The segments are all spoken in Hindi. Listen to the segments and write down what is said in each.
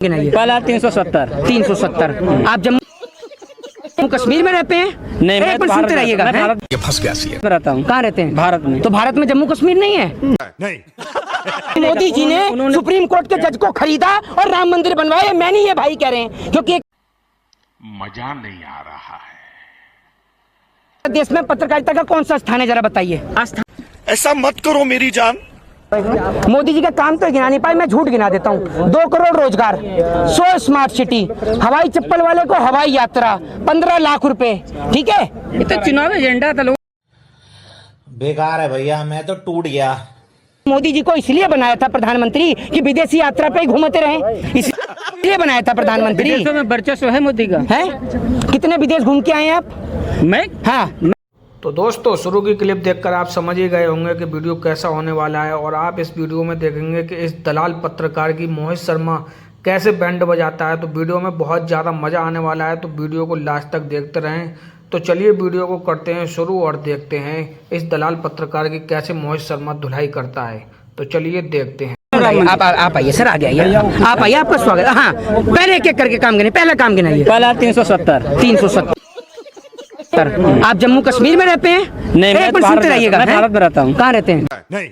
पहला 370। आप जम्मू कश्मीर में रहते हैं? नहीं, मैं तो सुनते रहिएगा। ये फंस गया सी है। रहता हूँ। कहाँ रहते हैं? भारत में। तो भारत में जम्मू कश्मीर नहीं है? नहीं। मोदी जी ने सुप्रीम कोर्ट के जज को खरीदा और राम मंदिर बनवाया। मैं नहीं, ये भाई कह रहे हैं, क्योंकि मजा नहीं आ रहा है। देश में पत्रकारिता का कौन सा स्थान है, जरा बताइए। ऐसा मत करो मेरी जान। मोदी जी का काम तो गिना नहीं पाए, मैं झूठ गिना देता हूँ। 2 करोड़ रोजगार, 100 स्मार्ट सिटी, हवाई चप्पल वाले को हवाई यात्रा, 15 लाख रुपए। ठीक है, ये तो चुनाव एजेंडा था। लोग बेकार है भैया, मैं तो टूट गया। मोदी जी को इसलिए बनाया था प्रधानमंत्री कि विदेशी यात्रा पे ही घूमते रहे, इसलिए बनाया था प्रधानमंत्री। विदेशों में वर्चस्व है मोदी का। है? कितने विदेश घूम के आए हैं आप? मैं हाँ। तो दोस्तों, शुरू की क्लिप देखकर आप समझ ही गए होंगे कि वीडियो कैसा होने वाला है, और आप इस वीडियो में देखेंगे कि इस दलाल पत्रकार की मोहित शर्मा कैसे बैंड बजाता है। तो वीडियो में बहुत ज़्यादा मज़ा आने वाला है, तो वीडियो को लास्ट तक देखते रहें। तो चलिए वीडियो को करते हैं शुरू और देखते हैं इस दलाल पत्रकार की कैसे मोहित शर्मा धुलाई करता है। तो चलिए देखते हैं। आप आइए सर, आगे आइए। आप आइए, आपका स्वागत है। हाँ, पहले एक एक करके काम गिने। पहला काम गिनाइए। पहला 370। आप जम्मू कश्मीर में रहते हैं? नहीं, मैं तो सुनते रहिएगा। मैं भारत में रहता हूँ। कहाँ रहते हैं? नहीं।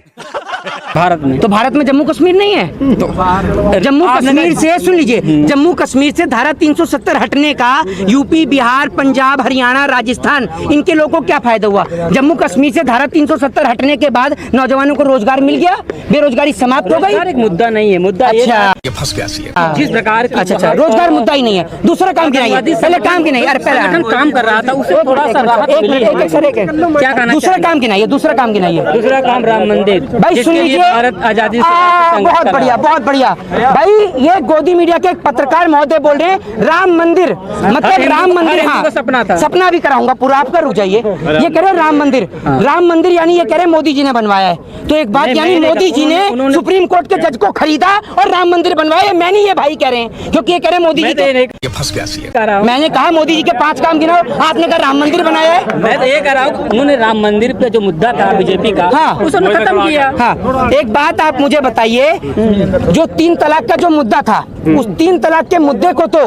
भारत में। तो भारत में जम्मू कश्मीर नहीं है? तो जम्मू कश्मीर से, सुन लीजिए, जम्मू कश्मीर से धारा 370 हटने का यूपी, बिहार, पंजाब, हरियाणा, राजस्थान, इनके लोगों को क्या फायदा हुआ? जम्मू कश्मीर से धारा 370 हटने के बाद नौजवानों को रोजगार मिल गया, बेरोजगारी समाप्त हो गई। एक मुद्दा नहीं है, मुद्दा अच्छा, ये फंस गया सी है। जिस प्रकार की अच्छा, रोजगार मुद्दा ही नहीं है। दूसरा काम गिनाइए। पहले काम गिनाइए। अरे पहले काम कर रहा था, उसे थोड़ा सा राहत मिली है। क्या कहना? दूसरा काम गिनाइए। दूसरा काम गिनाइए। दूसरा काम राम मंदिर। भाई सुन लीजिए, भारत आजादी बहुत बढ़िया, बहुत बढ़िया। भाई ये गोदी मीडिया के एक पत्रकार महोदय बोल रहे हैं राम मंदिर, मतलब राम मंदिर। हाँ, सपना था। सपना भी कराऊंगा पूरा, आपका रुक जाइए। ये कह रहे राम मंदिर, राम मंदिर यानी ये कह रहे मोदी जी ने बनवाया है। तो एक बात, यानी मोदी जी ने सुप्रीम कोर्ट के जज को खरीदा और राम मंदिर बनवाया। मैं नहीं, ये भाई कह रहे हैं, क्योंकि ये कह रहे मोदी जी। ये फंस गया सी है। मैंने कहा मोदी जी के 5 काम गिनाओ, आपने कहा राम मंदिर बनाया है। मैं तो ये कह रहा हूँ, उन्होंने राम मंदिर पे जो मुद्दा था बीजेपी का, हाँ, उसने खत्म किया। हाँ, एक बात आप मुझे बताइए, जो 3 तलाक का जो मुद्दा था, उस 3 तलाक के मुद्दे को तो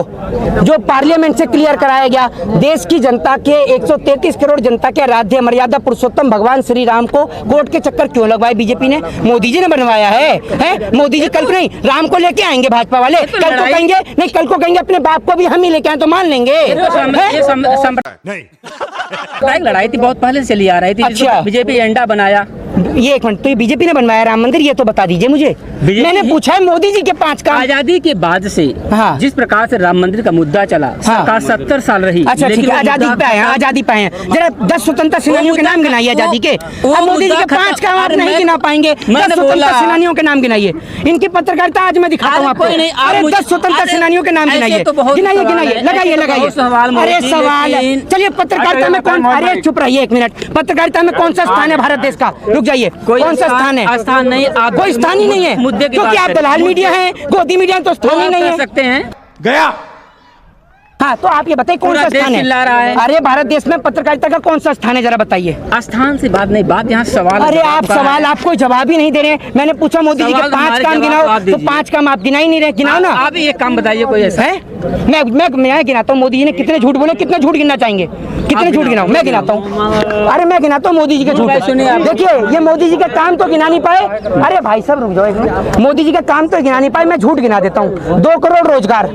जो पार्लियामेंट से क्लियर कराया गया, देश की जनता के 133 करोड़ जनता के आराध्य मर्यादा पुरुषोत्तम भगवान श्री राम को कोर्ट के चक्कर क्यों लगवाए बीजेपी ने? मोदी जी ने बनवाया है? मोदी जी कल को नहीं, राम को लेके आएंगे भाजपा वाले, कल को कहेंगे नहीं, कल को कहेंगे अपने बाप को भी हम ही लेके आए, तो मान लेंगे। नहीं। लड़ाई थी, बहुत पहले से चली आ रही थी। अच्छा, बीजेपी एजेंडा बनाया। ये एक मिनट, तो ये बीजेपी ने बनवाया राम मंदिर, ये तो बता दीजिए मुझे। मैंने पूछा है मोदी जी के 5 काम। आजादी के बाद से हाँ, जिस प्रकार से राम मंदिर का मुद्दा चला, सरकार 70 साल रही। अच्छा ठीक है, आजादी पे आए हैं, आजादी पे आए हैं। जरा 10 स्वतंत्रता सेनानियों के नाम गिनाइए आजादी के। अब मोदी जी के 5 काम आप नहीं गिना पाएंगे। 10 स्वतंत्रता सेनानियों के नाम गिनाइए। इनकी पत्रकारिता आज मैं दिखाता हूँ आपको। अरे 10 स्वतंत्रता सेनानियों के नाम गिनाइए, गिनाइए, गिनाइए, लगाइए, लगाइए। अरे सवाल, चलिए पत्रकारिता में कौन, अरे चुप रहिए 1 मिनट। पत्रकारिता में कौन सा स्थान है भारत देश का? रुक जाइए, कौन सा स्थान है? स्थान नहीं, आप कोई स्थान ही नहीं है, मुद्दे की क्योंकि आप दलाल मीडिया है, गोदी मीडिया तो स्थान ही नहीं है। सकते हैं गया। हाँ, तो आप ये बताइए कौन सा स्थान है? अरे भारत देश में पत्रकारिता का कौन सा स्थान है, जरा बताइए। स्थान से बात नहीं, बात यहाँ सवाल। अरे आप सवाल, आपको जवाब ही नहीं दे रहे। मैंने पूछा मोदी जी के 5 काम गिनाओ, तो 5 काम आप गिना ही नहीं रहे। गिनाओ ना। आप एक काम बताइए कोई ऐसा है? मैं गिनाता हूँ मोदी जी ने कितने झूठ बोले, कितने झूठ गिनना चाहेंगे? कितने झूठ गिनाऊं? मैं गिनाता हूँ। अरे मैं गिनाता हूँ मोदी जी के झूठ। देखिए, ये मोदी जी के काम तो गिना नहीं पाए। अरे भाई साहब रुक जाओ एक मिनट। मोदी जी के काम तो गिना नहीं पाए, मैं झूठ गिना देता हूँ। 2 करोड़ रोजगार,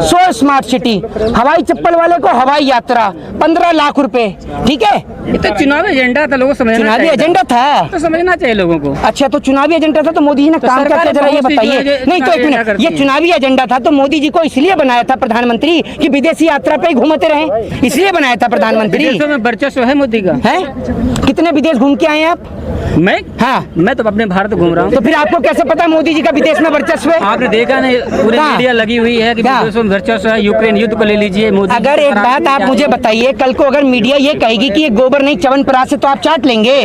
100 स्मार्ट सिटी, हवाई चप्पल वाले को हवाई यात्रा, 15 लाख रुपए। ठीक है, ये तो चुनावी एजेंडा था, लोगों समझना। चुनावी एजेंडा था तो समझना चाहिए लोगों को। अच्छा, तो चुनावी एजेंडा था तो मोदी जी ने काम क्या किया, जरा ये बताइए। नहीं तो 1 मिनट, ये चुनावी एजेंडा था तो मोदी जी को इसलिए बनाया था प्रधानमंत्री कि विदेशी यात्रा पे ही घूमते रहे, इसलिए बनाया था प्रधानमंत्री। विदेशों में वर्चस्व है मोदी का। है? कितने विदेश घूम के आए हैं आप? मैं? हाँ, मैं तो अपने भारत घूम रहा हूँ। तो फिर आपको कैसे पता मोदी जी का विदेश में वर्चस्व है? आपने देखा नहीं, पूरी मीडिया लगी हुई है कि विदेशों में वर्चस्व है। यूक्रेन युद्ध को ले लीजिए, मोदी। अगर एक बात आप मुझे बताइए, कल को अगर मीडिया ये कहेगी कि ये गोबर नहीं च्यवनप्राश है, तो आप चाट लेंगे?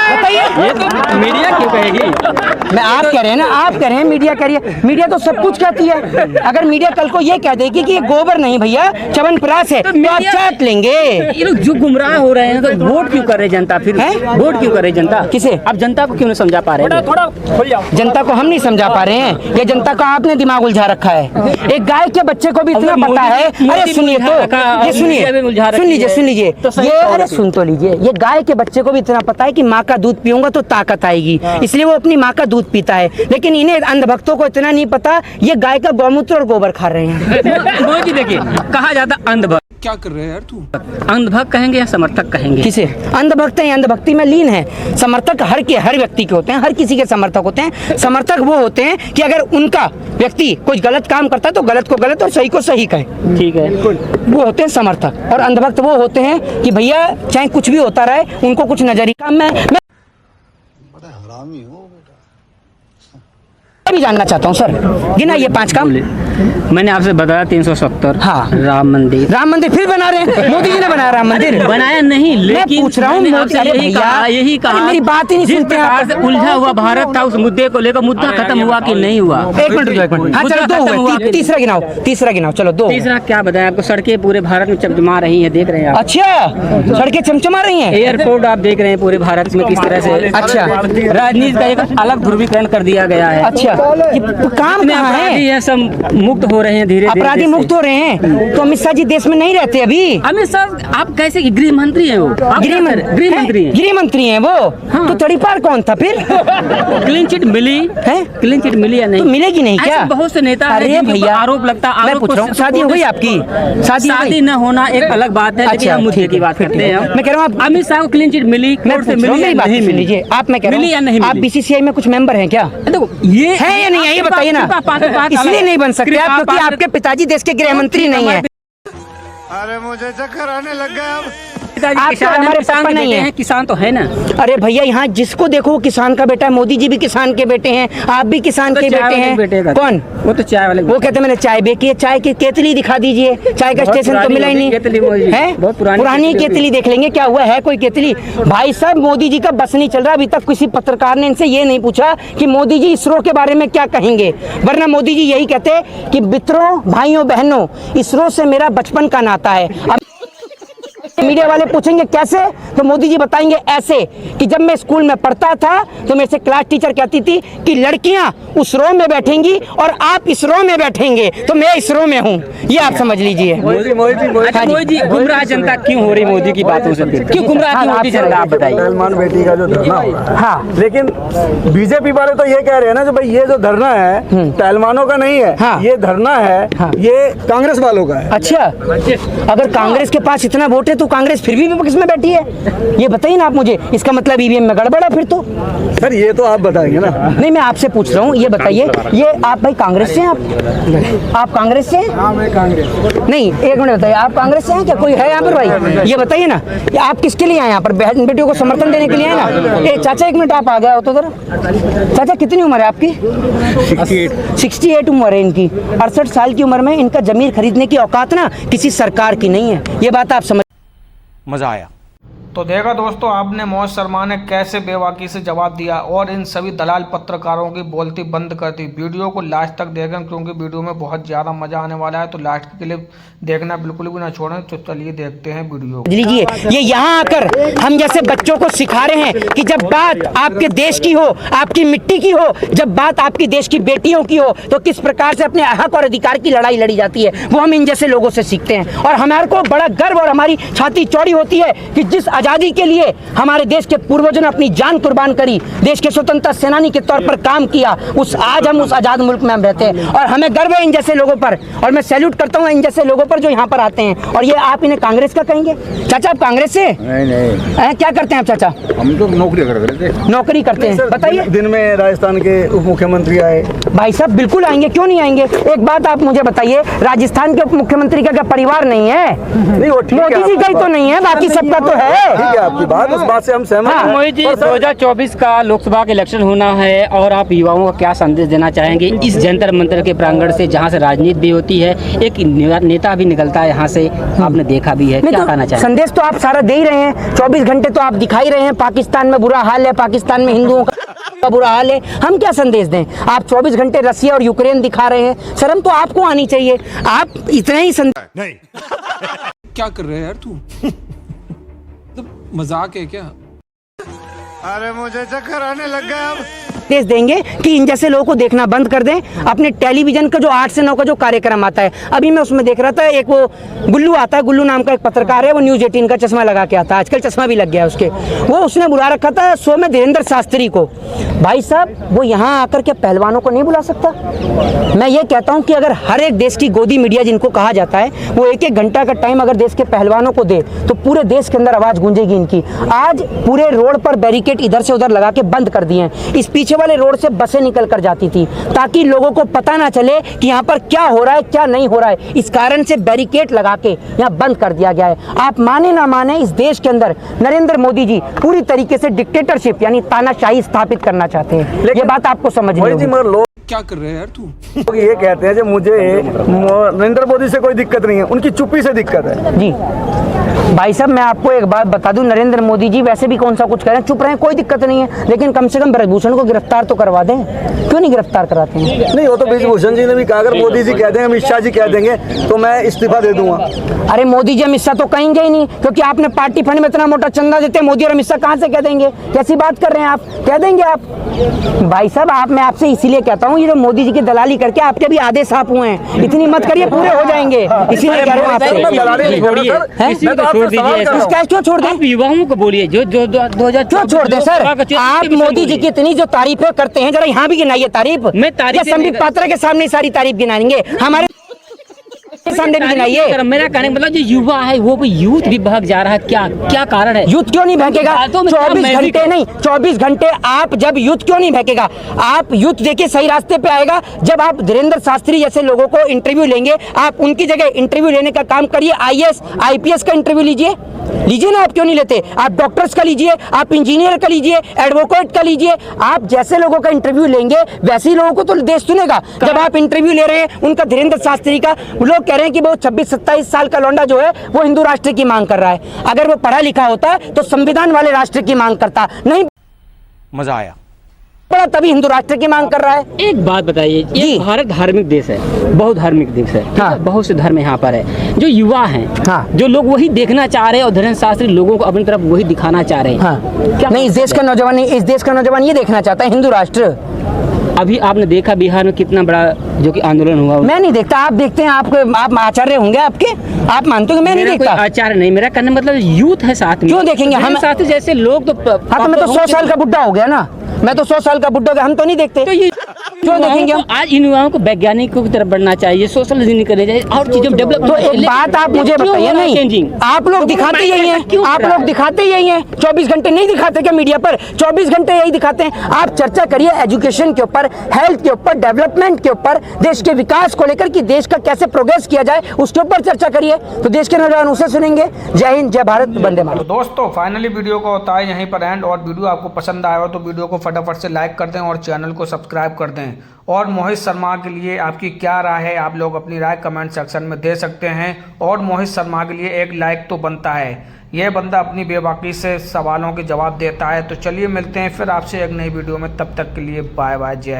बताइए। ये तो मीडिया क्यों कहेगी? मैं आप कह रहे हैं ना, आप कह रहे हैं मीडिया कह रही है, मीडिया तो सब कुछ कहती है। अगर मीडिया कल को ये कह देगी कि ये गोबर नहीं भैया च्यवनप्राश है, तो आप चाट लेंगे। ये लोग जो गुमराह हो रहे हैं तो वोट क्यों कर रहे जनता? फिर वोट क्यों कर रही जनता? किसे? आप जनता को क्यों नहीं समझा पा रहे हैं? जनता को हम नहीं समझा पा रहे हैं, ये जनता का आपने दिमाग उलझा रखा है। एक गाय के बच्चे को भी इतना पता है। अरे सुनिए तो, ये सुन लीजिए ये, अरे सुन तो लीजिए, ये गाय के बच्चे को भी इतना पता है कि माँ का दूध पीऊंगा तो ताकत आएगी, इसलिए वो अपनी माँ का दूध पीता है। लेकिन इन्हें अंधभक्तों को इतना नहीं पता ये गाय का गौमूत्र और गोबर खा रहे हैं। मोदी जी देखिए, कहा जाता अंधभक्त। क्या कर रहे हैं यार तू? अंधभक्त कहेंगे या समर्थक कहेंगे? किसे? अंधभक्त हैं, अंधभक्ति में लीन है। समर्थक हर व्यक्ति के होते हैं, हर किसी के समर्थक होते हैं। समर्थक वो होते हैं कि अगर उनका व्यक्ति कोई गलत काम करता है तो गलत को गलत और सही को सही कहे। ठीक है, वो होते हैं समर्थक। और अंधभक्त वो होते हैं कि भैया चाहे कुछ भी होता रहे, उनको कुछ नजर ही काम में भी जानना चाहता हूँ सर, गिना ये 5 काम। मैंने आपसे बताया 370। हाँ। राम मंदिर फिर बना रहे हैं। मोदी जी ने बनाया राम मंदिर? बनाया नहीं, लेकिन मैं पूछ रहा हूँ मोदी, अरे भैया यही कहा, मेरी बात ही नहीं सुनते आप। उलझा हुआ भारत था, उस मुद्दे को लेकर मुद्दा खत्म हुआ कि नहीं हुआ? एक मिनट। हाँ चलो 2 हुए, तीसरा गिनाओ। चलो 2। तीसरा क्या बताया आपको? सड़कें पूरे भारत में चमचमा रही है, देख रहे हैं आप। अच्छा, सड़कें चमचमा रही हैं। एयरपोर्ट आप देख रहे हैं पूरे भारत में किस तरह से। अच्छा, राजनीति का एक अलग ध्रुवीकरण कर दिया गया है। अच्छा, काम कहाँ है? सब मुक्त हो रहे हैं, धीरे अपराधी मुक्त हो रहे हैं। तो अमित शाह जी देश में नहीं रहते अभी? अमित शाह आप कैसे? गृह मंत्री हैं वो, गृह मंत्री हैं वो। तो तड़ीपार कौन था फिर? क्लीन चिट मिली है? क्लीन चिट मिली या नहीं? तो मिलेगी नहीं क्या? बहुत से नेता अरे भैया आरोप लगता है। मैं पूछ रहा हूँ, शादी हो गई आपकी? शादी न होना एक अलग बात है, लेकिन हम मुद्दे की बात करते हैं। मैं कह रहा हूँ अमित शाह को क्लीन चिट मिली, कोर्ट से मिली या नहीं मिली? आप, मैं कह रहा हूँ आप बीसीसीआई में कुछ मेंबर हैं क्या? देखो ये है या नहीं है ये बताइए ना। इसलिए नहीं बन सकते आप क्योंकि आपके पिताजी देश के गृह मंत्री नहीं है। अरे मुझे चक्कर आने लग गया अब। आप तो हमारे पापा नहीं है। किसान तो है ना। अरे भैया यहाँ जिसको देखो वो किसान का बेटा है। मोदी जी भी किसान के बेटे हैं, आप भी किसान के बेटे हैं। कौन? वो तो चाय वाले। वो कहते मैंने चाय बेची है। चाय की केतली दिखा दीजिए, चाय का स्टेशन तो मिला ही नहीं है। पुरानी केतली देख लेंगे, क्या हुआ है कोई केतली? भाई साहब मोदी जी का बस नहीं चल रहा। अभी तक किसी पत्रकार ने इनसे ये नहीं पूछा कि मोदी जी इसरो के बारे में क्या कहेंगे, वरना मोदी जी यही कहते कि मित्रों, भाइयों, बहनों, इसरो से मेरा बचपन का नाता है। अब मीडिया वाले पूछेंगे कैसे, तो मोदी जी बताएंगे ऐसे कि जब मैं स्कूल में पढ़ता था तो मेरे से क्लास टीचर कहती थी कि लड़कियां उस रो में बैठेंगी और आप इस रो में बैठेंगे, तो मैं इस रो में हूं। ये आप समझ लीजिए। मोदी जी गुमराह जनता क्यों हो रही मोदी की बातों से? क्यों गुमराह क्यों होती जनता, आप बताइए। सलमान बेटी का जो धरना हो रहा है, हाँ, लेकिन बीजेपी वाले तो ये कह रहे हैं ना कि भाई ये जो धरना है पहलवानों का नहीं है। हाँ। ये धरना है, ये कांग्रेस वालों का है। अच्छा, अगर कांग्रेस के पास इतना वोट है तो कांग्रेस फिर भी विपक्ष में बैठी है, ये बताइए ना आप मुझे। इसका मतलब ईवीएम में गड़बड़ है फिर तो। सर ये तो आप बताएंगे ना। नहीं, मैं आपसे पूछ रहा हूँ, ये बताइए, ये आप भाई कांग्रेस से हैं? आप कांग्रेस से हैं? हाँ मैं कांग्रेस। नहीं, एक मिनट बताइए, आप कांग्रेस से हैं क्या? कोई है यहाँ पर भाई? ये बताइए ना, ये आप किसके लिए आए यहाँ पर? बहन बेटियों को समर्थन देने के लिए आए ना? चाचा एक मिनट आप आ गया हो तो जरा। चाचा कितनी उम्र है आपकी? 68 उम्र है इनकी। 68 साल की उम्र में इनका जमीन खरीदने की औकात ना किसी सरकार की नहीं है। ये बात आप समझ। मजा आया। तो देखा दोस्तों आपने, मोहित शर्मा ने कैसे बेबाकी से जवाब दिया और इन सभी दलाल पत्रकारों की बोलती बंद कर दी। वीडियो को लास्ट तक देखें क्योंकि वीडियो में बहुत ज़्यादा मजा आने वाला है। तो लास्ट की क्लिप देखना बिल्कुल भी ना छोड़ें। तो चलिए देखते हैं वीडियो। लीजिए, ये यहाँ आकर हम जैसे बच्चों को सिखा रहे हैं कि जब बात आपके देश की हो, आपकी मिट्टी की हो, जब बात आपकी देश की बेटियों की हो, तो किस प्रकार से अपने हक और अधिकार की लड़ाई लड़ी जाती है, वो हम इन जैसे लोगों से सीखते हैं। और हमारे को बड़ा गर्व और हमारी छाती चौड़ी होती है कि जिस आज़ादी के लिए हमारे देश के पूर्वजों ने अपनी जान कुर्बान करी, देश के स्वतंत्रता सेनानी के तौर पर काम किया, आज हम उस आज़ाद मुल्क में हम रहते हैं और हमें गर्व है इन जैसे लोगों पर। और मैं सैल्यूट करता हूँ इन जैसे लोगों पर जो यहाँ पर आते हैं। और ये आप इन्हें कांग्रेस का कहेंगे? चाचा आप कांग्रेस से? नहीं। क्या करते हैं आप चाचा? हम तो नौकरी करते हैं। नौकरी करते हैं, बताइए। दिन में राजस्थान के उप मुख्यमंत्री आए। भाई साहब बिल्कुल आएंगे, क्यों नहीं आएंगे। एक बात आप मुझे बताइए, राजस्थान के उप मुख्यमंत्री का क्या परिवार नहीं है? नहीं, वो मोदी जी का ही तो नहीं है, बाकी सबका तो है। ठीक है आपकी बात, उस बात से हम सहमत हैं। मोहित जी, पर सर, 2024 का लोकसभा का इलेक्शन होना है और आप युवाओं को क्या संदेश देना चाहेंगे इस जंतर मंतर के प्रांगण से, जहां से राजनीति भी होती है, एक नेता भी निकलता है यहाँ से, आपने देखा भी है, क्या कहना चाहेंगे? संदेश तो आप सारा दे ही रहे हैं, 24 घंटे तो आप दिखा ही रहे हैं। पाकिस्तान में बुरा हाल है, पाकिस्तान में हिंदुओं का बुरा हाल है, हम क्या संदेश दें? आप 24 घंटे रसिया और यूक्रेन दिखा रहे हैं, शर्म तो आपको आनी चाहिए। आप इतना ही नहीं क्या कर रहे हैं यार तू? मजाक है क्या? अरे मुझे चक्कर आने लग गया अब। संदेश देंगे कि इन जैसे लोगों को देखना बंद कर दें। अपने टेलीविजन का जो 8 से 9 का जो कार्यक्रम आता है, अभी मैं उसमें देख रहा था, एक वो गुल्लू आता है, गुल्लू नाम का एक पत्रकार है, वो न्यूज़ 18 का चश्मा लगा के आता है, आजकल चश्मा भी लग गया है उसके। वो उसने बुला रखा था शो में धीरेन्द्र शास्त्री को। भाई साहब, वो यहाँ आकर के पहलवानों को नहीं बुला सकता? मैं ये कहता हूँ कि अगर हर एक देश की गोदी मीडिया जिनको कहा जाता है, वो 1-1 घंटा का टाइम अगर देश के पहलवानों को दे, तो पूरे देश के अंदर आवाज़ गूंजेगी इनकी। आज पूरे रोड पर बैरिकेड इधर से उधर लगा के बंद कर दिए हैं। इस पीछे वाले रोड से बसें निकल कर जाती थी ताकि लोगों को पता ना चले कि यहाँ पर क्या हो रहा है, क्या नहीं हो रहा है। इस कारण से बैरिकेड लगा के यहाँ बंद कर दिया गया है। आप माने ना माने, इस देश के अंदर नरेंद्र मोदी जी पूरी तरीके से डिक्टेटरशिप यानी तानाशाही स्थापित करना चाहते हैं। ये बात आपको समझनी मोहित जी, होगी। मगर लोग क्या कर रहे हैं यार तू? ये कहते हैं कि मुझे नरेंद्र मोदी से कोई दिक्कत नहीं है, उनकी चुप्पी से दिक्कत है। जी भाई साहब, मैं आपको एक बात बता दूं, नरेंद्र मोदी जी वैसे भी कौन सा कुछ करें, चुप रहे, कोई दिक्कत नहीं है, लेकिन कम से कम ब्रजभूषण को गिरफ्तार तो करवा दें। क्यों नहीं गिरफ्तार कराते हैं? नहीं, वो तो ब्रजभूषण जी ने भी कहा, अगर मोदी जी कह देंगे, अमित शाह जी कह देंगे तो मैं इस्तीफा दे दूंगा। अरे मोदी जी अमित शाह तो कहेंगे ही नहीं, क्योंकि आपने पार्टी फंड में इतना मोटा चंदा देते हैं। मोदी और अमित शाह कहाँ से कह देंगे? कैसी बात कर रहे हैं आप? कह देंगे आप? भाई साहब, आप, मैं आपसे इसीलिए कहता हूँ, ये जो मोदी जी की दलाली करके आपके भी आधे साफ हुए हैं, इतनी मत करिए, पूरे हो जाएंगे। इसीलिए कह रहा हूँ आपसे। क्यों छोड़ दें? आप युवाओं को बोलिए जो 2000 क्यों छोड़ दें सर? आप मोदी जी की इतनी जो तारीफें करते हैं, जरा यहाँ भी गिनाइए तारीफ। मैं तारीफ संबित पात्रा के सामने सारी तारीफ गिनाएंगे, हमारे सामने भी गिनाइए। मेरा कहने का मतलब जो युवा है वो भी यूथ भी भाग जा रहा है, क्या कारण है? यूथ क्यों नहीं भड़केगा? 24 घंटे नहीं, 24 घंटे आप जब यूथ क्यों नहीं भड़केगा? आप यूथ देखिए सही रास्ते पे आएगा जब आप धीरेन्द्र शास्त्री जैसे लोगों को इंटरव्यू लेंगे। आप उनकी जगह इंटरव्यू लेने का काम करिए। IAS IPS का इंटरव्यू लीजिए ना, आप क्यों नहीं लेते? आप डॉक्टर्स का लीजिए, आप इंजीनियर का लीजिए, एडवोकेट का लीजिए। आप जैसे लोगों का इंटरव्यू लेंगे वैसे ही लोगों को तो देश सुनेगा। जब आप इंटरव्यू ले रहे हैं उनका, धीरेन्द्र शास्त्री का, लोग कह रहे हैं कि वो 26-27 साल का लौंडा जो है वो हिंदू राष्ट्र की मांग कर रहा है। अगर वो पढ़ा लिखा होता तो संविधान वाले राष्ट्र की मांग करता, नहीं मजा आया। पढ़ा तभी हिंदू राष्ट्र की मांग कर रहा है। एक बात बताइए, ये भारत धार्मिक देश है, बहुत धार्मिक देश है, हाँ। बहुत से धर्म यहाँ पर है। जो युवा हैं, हाँ। जो लोग वही देखना चाह रहे हैं और धीरेन्द्र शास्त्री लोगों को अपनी तरफ वही दिखाना चाह रहे हैं। हाँ। नहीं, इस देश का नौजवान नहीं, इस देश का नौजवान ये देखना चाहता है हिंदू राष्ट्र। अभी आपने देखा बिहार में कितना बड़ा जो कि आंदोलन हुआ। मैं नहीं देखता, आप देखते हैं। आप आचार्य होंगे आपके, आप मानते हो कि मैं नहीं देखता? आचार्य नहीं, मेरा कहने मतलब यूथ है साथ में। क्यों देखेंगे हम? साथ जैसे लोग तो हाँ, तो मैं तो 100 साल का बुढ़ा हो गया ना, मैं तो 100 साल का बुढ़ा हो गया, हम तो नहीं देखते। तो ये क्यों देखेंगे हम? आज इन युवाओं को वैज्ञानिकों की तरफ बढ़ना चाहिए, सोशल इंजीनियरिंग करनी चाहिए और चीजों डेवलप। तो एक बात आप मुझे बताइए, नहीं आप लोग दिखाते यही हैं, आप लोग दिखाते यही हैं। 24 घंटे नहीं दिखाते क्या मीडिया पर? 24 घंटे यही दिखाते हैं। आप चर्चा करिए एजुकेशन के ऊपर, हेल्थ के ऊपर, डेवलपमेंट के ऊपर, देश के विकास को लेकर कि देश का कैसे प्रोग्रेस किया जाए, उसके ऊपर चर्चा करिए, तो देश के नौजवान उसे सुनेंगे। जय हिंद, जय भारत, वंदे मातरम। तो दोस्तों, फाइनली वीडियो को होता है यहीं पर एंड। और वीडियो आपको पसंद आया हो तो वीडियो को फटाफट से लाइक कर दें और चैनल को सब्सक्राइब कर दें। और मोहित शर्मा के लिए आपकी क्या राय है? आप लोग अपनी राय कमेंट सेक्शन में दे सकते हैं। और मोहित शर्मा के लिए एक लाइक तो बनता है। यह बंदा अपनी बेबाकी से सवालों के जवाब देता है। तो चलिए मिलते हैं फिर आपसे एक नई वीडियो में, तब तक के लिए बाय बाय, जय।